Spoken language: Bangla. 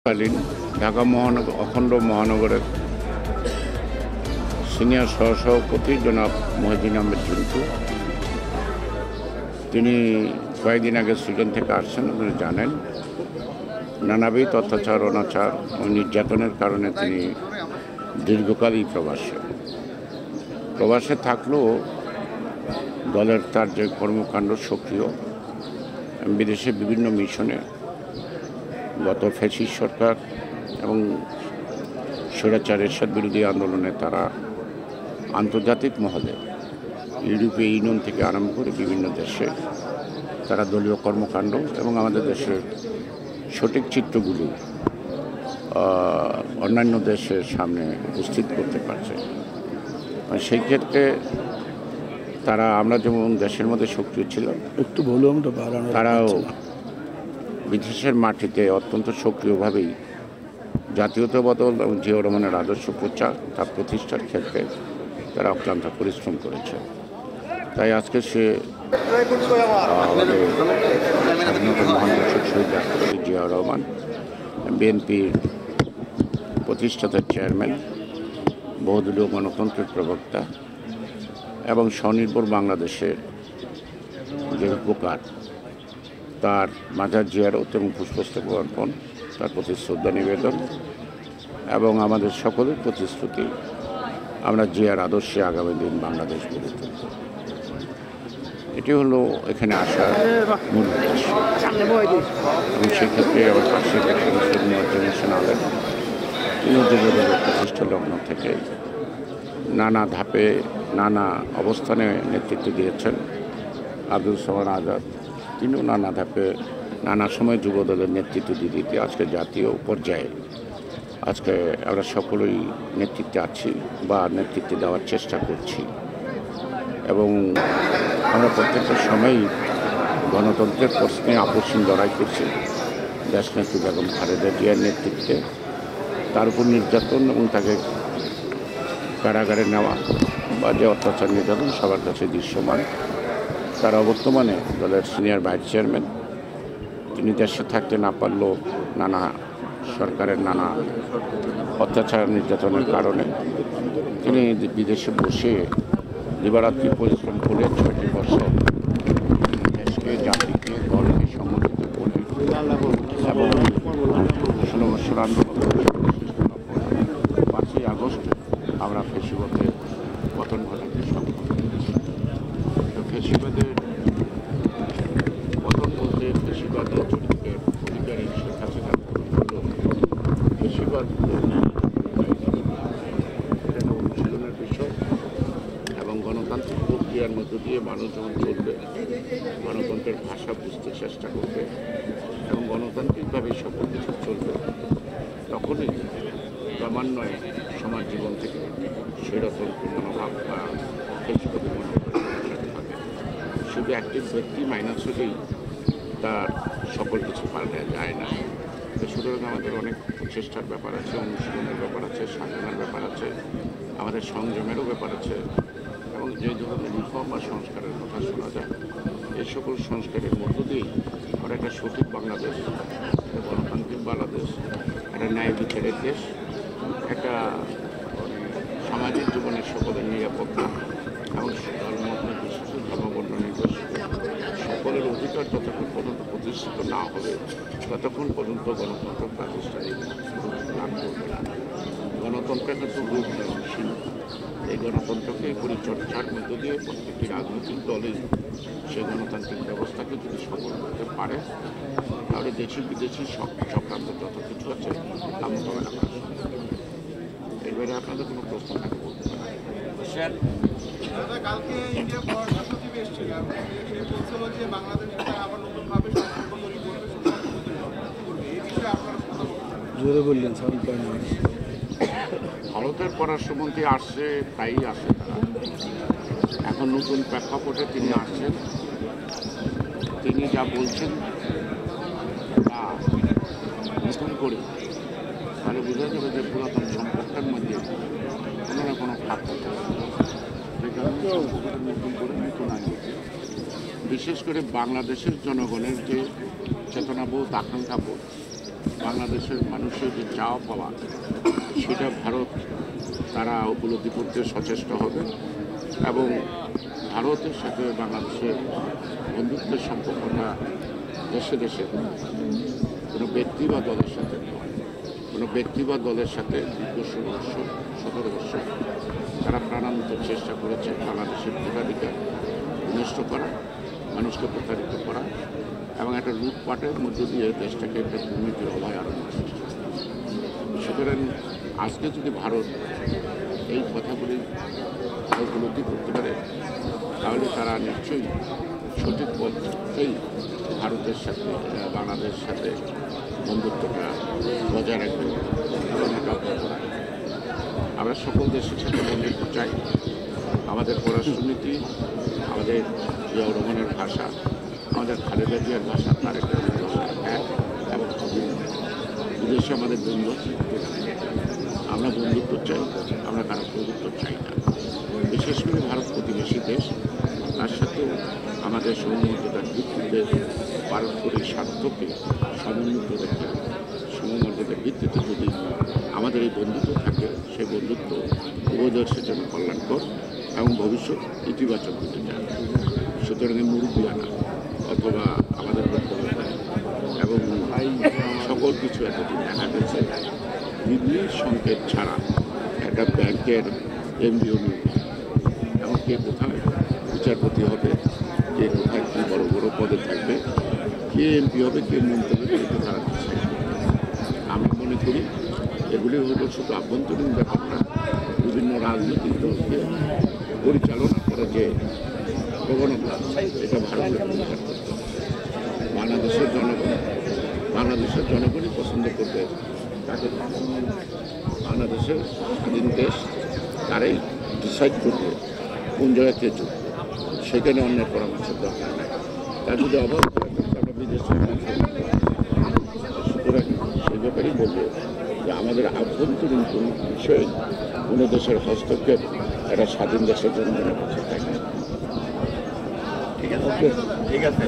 কালীন ঢাকা মহানগর অখণ্ড মহানগরের সিনিয়র সহসভাপতি জনাব মহিউদ্দিন আহমেদ ঝুন্টু, তিনি কয়েকদিন আগে সুইডেন থেকে আসছেন। আপনারা জানেন, নানাবিধ অত্যাচার, অনাচার ও নির্যাতনের কারণে তিনি দীর্ঘকালই প্রবাসে থাকলেও দলের তার যে কর্মকাণ্ড সক্রিয়, বিদেশে বিভিন্ন মিশনে গত ফ্যাসিস্ট সরকার এবং স্বৈরাচার এরশাদ বিরোধী আন্দোলনে তারা আন্তর্জাতিক মহলে ইউরোপীয় ইউনিয়ন থেকে আরম্ভ করে বিভিন্ন দেশে তারা দলীয় কর্মকাণ্ড এবং আমাদের দেশের সঠিক চিত্রগুলি অন্যান্য দেশের সামনে উপস্থিত করতে পারছে। সেই ক্ষেত্রে তারা, আমরা যেমন দেশের মধ্যে সক্রিয় ছিলাম, একটু ভলিউমটা বাড়ানো, তারাও বিদেশের মাটিতে অত্যন্ত সক্রিয়ভাবেই জাতীয়তাবাদী এবং জিয়াউর রহমানের আদর্শ প্রচার, তার প্রতিষ্ঠার ক্ষেত্রে তারা অক্লান্ত পরিশ্রম করেছে। তাই আজকে সে আমাদের স্বাধীনতা মহানায়ক শহীদ রাষ্ট্রপতি জিয়াউর রহমান, বিএনপির প্রতিষ্ঠাতা চেয়ারম্যান, বহুদলীয় গণতন্ত্রের প্রবক্তা এবং স্বনির্ভর বাংলাদেশের যে উপকার, তার মাজার জিয়ারত এবং পুষ্পস্তবক অর্পণ, তার প্রতি শ্রদ্ধা নিবেদন এবং আমাদের সকলের প্রতিশ্রুতি আমরা জিয়ার আদর্শে আগামী দিন বাংলাদেশ গড়ে তুলব। এটি হলো এখানে আসার মূল উদ্দেশ্য। এবং সেক্ষেত্রে আমার পাশে জেনারেশনালের তিনি যুবদলের প্রতিষ্ঠা লগ্ন থেকে নানা ধাপে নানা অবস্থানে নেতৃত্ব দিয়েছেন। আব্দুল সামাদ আজাদ, তিনিও নানা ধাপে নানা সময় যুবদলের নেতৃত্ব দিতে আজকে জাতীয় পর্যায়ে আজকে আমরা সকলেই নেতৃত্বে আছি বা নেতৃত্বে দেওয়ার চেষ্টা করছি। এবং আমরা প্রত্যেকটা সময়ই গণতন্ত্রের প্রশ্নে আপসীন লড়াই করছি। দেশনেত্রী বেগম খালেদা জিয়ার নেতৃত্বে তার উপর নির্যাতন এবং তাকে কারাগারে নেওয়া বা যে অত্যাচার নির্যাতন সবার কাছে দৃশ্যমান। তারা বর্তমানে দলের সিনিয়র ভাইস চেয়ারম্যান, তিনি দেশে থাকতে না পারলেও নানা সরকারের নানা অত্যাচার নির্যাতনের কারণে তিনি বিদেশে বসে দিবারাত্রি পরিশ্রম করে 6টি বছর দেশকে, জাতিকে, দলকে সংগঠিত করে এবং 16 বছর আন্দোলন 5ই আগস্ট আমরা ফেসিবাদের পতন ঘটাতে সক্ষম হয়েছি। তো ফেসিবাদের পতন বলতে ফেসিবাদের চরিত্রের অধিকারী শেখ হাসিনা ফেসিবাদ অনুশীলনের বিষয় এবং গণতান্ত্রিক প্রক্রিয়ার মধ্য দিয়ে মানুষ যখন চলবে, গণতন্ত্রের ভাষা বুঝতে চেষ্টা করবে এবং গণতান্ত্রিকভাবে সকল কিছু চলবে, তখনই ক্রমান্বয়ে সমাজ জীবন থেকে স্বৈরতন্ত্র মনোভাব বা ফেসিবাদী মনোভাব থাকে। শুধু একটি ব্যক্তি মাইনাস হলেই তার সকল কিছু পাল্টে যায় না। সুতরাং আমাদের অনেক চেষ্টার ব্যাপার আছে, অনুশীলনের ব্যাপার আছে, সাধনার ব্যাপার আছে, আমাদের সংযমেরও ব্যাপার আছে। এবং যে ধরনের রিফর্ম বা সংস্কারের কথা শোনা যায়, এই সকল সংস্কারের মধ্য দিয়েই আমরা একটা সঠিক বাংলাদেশ, একটা গণতান্ত্রিক বাংলাদেশ, একটা ন্যায় বিচারের দেশ, একটা সামাজিক জীবনের সকলের নিরাপত্তা এবং ধর্মমত নির্বিশেষে, ধর্মবর্ণ নির্বিশেষে সকলের অধিকার যতক্ষণ পর্যন্ত প্রতিষ্ঠিত না হবে ততক্ষণ পর্যন্ত গণতন্ত্র প্রাতিষ্ঠানিক লাভ করবে না। গণতন্ত্রের কিন্তু রূপ নির্ভরশীল। এই গণতন্ত্রকে পরিচর্যার মধ্য দিয়ে প্রত্যেকটি রাজনৈতিক দলেই সেই গণতান্ত্রিক ব্যবস্থাকে যদি সফল করতে পারে, তাহলে দেশি বিদেশি চক্রান্ত যত কিছু আছে তা মোকাবেলা করা সম্ভব। এবারে আপনাদের কোনো প্রশ্ন থাকে বলতে পারেন। ভারতের পররাষ্ট্রমন্ত্রী আসছে, তাই আসে তারা। এখন নতুন প্রেক্ষাপটে তিনি আসছেন, তিনি যা বলছেন তা নতুন করে, তাহলে বোঝা যাবে যে পুরাতন সম্পর্কের মধ্যে কোনো না কোনো ফাঁক থাকে। সেই কারণে নতুন করে নতুন আগে, বিশেষ করে বাংলাদেশের জনগণের যে চেতনাবোধ, আকাঙ্ক্ষাবোধ, বাংলাদেশের মানুষের যে চাওয়া পাওয়া সেটা ভারত তারা উপলব্ধি করতে সচেষ্ট হবে এবং ভারতের সাথে বাংলাদেশের বন্ধুত্বের সম্পর্কটা দেশে দেশে কোনো ব্যক্তি বা দলের সাথে নয়, কোনো ব্যক্তি বা দলের সাথে দীর্ঘ 17 বছর তারা প্রাণান্ত চেষ্টা করেছে বাংলাদেশের ভোটাধিকার বিনষ্ট করা, মানুষকে প্রতারিত করা এবং একটা লুটপাটের মধ্য দিয়ে দেশটাকে একটা দুর্নীতির অভয়ারণ্য সৃষ্টি করে। সুতরাং আজকে যদি ভারত এই কথাগুলি উপলব্ধি করতে পারে তাহলে তারা নিশ্চয়ই সঠিক পথেই ভারতের সাথে বাংলাদেশের সাথে বন্ধুত্বটা বজায় রাখবে এবং এটা অব্যাহত রাখবে। আমরা সকল দেশের সাথে বন্ধুত্ব চাই। আমাদের পররাষ্ট্রনীতি, আমাদের জিয়াউর রহমানের ভাষা, আমাদের খালেদা জিয়ার ভাষা, তারেক রহমানের ভাষা এক এবং অভিন্ন। বিদেশে আমাদের বন্ধু, আমরা বন্ধুত্ব চাই, আমরা কারো বন্ধুত্ব চাই না। বিশেষ করে ভারত প্রতিবেশী দেশ, তার সাথেও আমাদের সমমর্যাদার ভিত্তিতে পারস্পরিক স্বার্থকে সমন্বিত রেখে সমমর্যাদার ভিত্তিতে যদি আমাদের এই বন্ধুত্ব থাকে, সেই বন্ধুত্ব উভয় দেশের জন্য কল্যাণকর এবং ভবিষ্যৎ ইতিবাচক হতে চায়। সুতরাং মুরব্বিয়ানা অথবা আমাদের বক্তব্যতা এবং সকল কিছু এতদিন দেখা গেছে দিল্লির সংকেত ছাড়া একটা ব্যাংকের এমডিও নিয়োগ এবং কে কোথায় বিচারপতি হবে, কে কোথায় কী বড় বড় পদে থাকবে, কে এমপি হবে, কে মন্ত্রী হবে, কে তারা ডিসাইড করবে। আমি মনে করি এগুলি হলো শুধু আভ্যন্তরীণ ব্যাপার না, বিভিন্ন রাজনৈতিক দলকে পরিচালনা করে যে প্রবণতা, এটা ভারতের পরিচার করতে হবে। বাংলাদেশের জনগণই পছন্দ করবে তাকে। বাংলাদেশের স্বাধীন দেশ, তারাই ডিসাইড করবে কোন জায়গায় কে চলবে, সেখানে অন্যের পরামর্শের দরকার নেই। তার যদি অভাব আমরা বিদেশ সুতরাং সেই ব্যাপারেই বলবো যে আমাদের আভ্যন্তরীণ কোনো বিষয়ে কোনো দেশের হস্তক্ষেপ একটা স্বাধীন দেশের জনগণের কাছে থাকে। ঠিক আছে।